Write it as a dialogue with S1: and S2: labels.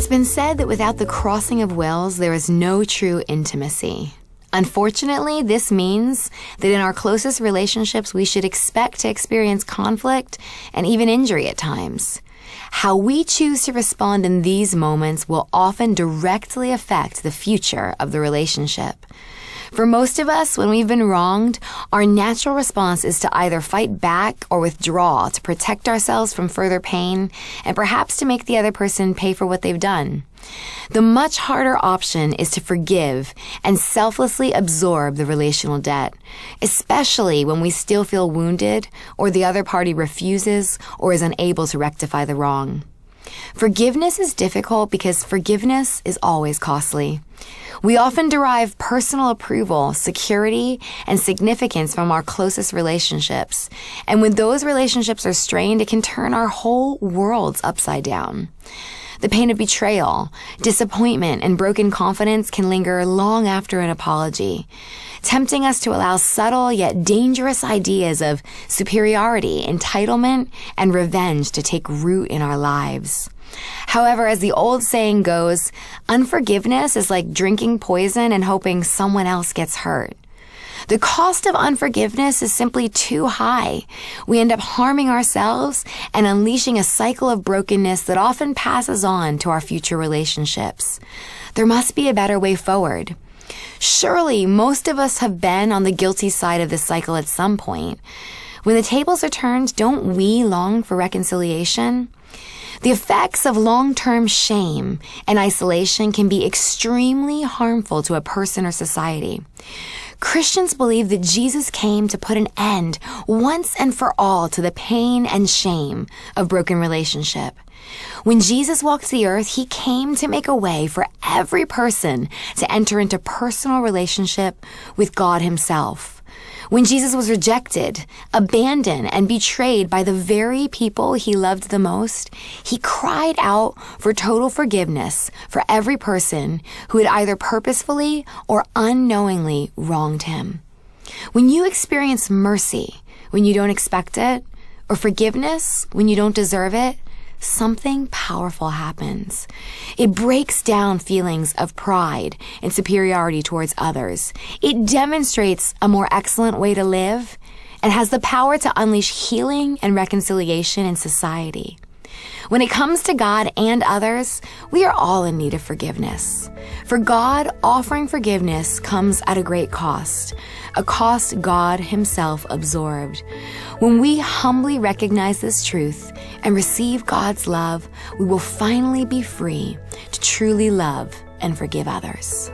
S1: been said that without the crossing of wills, there is no true intimacy. Unfortunately, this means that in our closest relationships, we should expect to experience conflict and even injury at times. How we choose to respond in these moments will often directly affect the future of the relationship. For most of us, when we've been wronged, our natural response is to either fight back or withdraw to protect ourselves from further pain and perhaps to make the other person pay for what they've done. The much harder option is to forgive and selflessly absorb the relational debt, especially when we still feel wounded or the other party refuses or is unable to rectify the wrong. Forgiveness is difficult because forgiveness is always costly. We often derive personal approval, security, and significance from our closest relationships. And when those relationships are strained, it can turn our whole worlds upside down. The pain of betrayal, disappointment, and broken confidence can linger long after an apology, tempting us to allow subtle yet dangerous ideas of superiority, entitlement, and revenge to take root in our lives. However, as the old saying goes, unforgiveness is like drinking poison and hoping someone else gets hurt. The cost of unforgiveness is simply too high. We end up harming ourselves and unleashing a cycle of brokenness that often passes on to our future relationships. There must be a better way forward. Surely, most of us have been on the guilty side of this cycle at some point. When the tables are turned, don't we long for reconciliation? The effects of long-term shame and isolation can be extremely harmful to a person or society. Christians believe that Jesus came to put an end once and for all to the pain and shame of broken relationship. When Jesus walked the earth, he came to make a way for every person to enter into personal relationship with God himself. When Jesus was rejected, abandoned, and betrayed by the very people he loved the most, he cried out for total forgiveness for every person who had either purposefully or unknowingly wronged him. When you experience mercy when you don't expect it, or forgiveness when you don't deserve it, something powerful happens. It breaks down feelings of pride and superiority towards others. It demonstrates a more excellent way to live and has the power to unleash healing and reconciliation in society. When it comes to God and others, we are all in need of forgiveness. For God, offering forgiveness comes at a great cost, a cost God himself absorbed. When we humbly recognize this truth and receive God's love, we will finally be free to truly love and forgive others.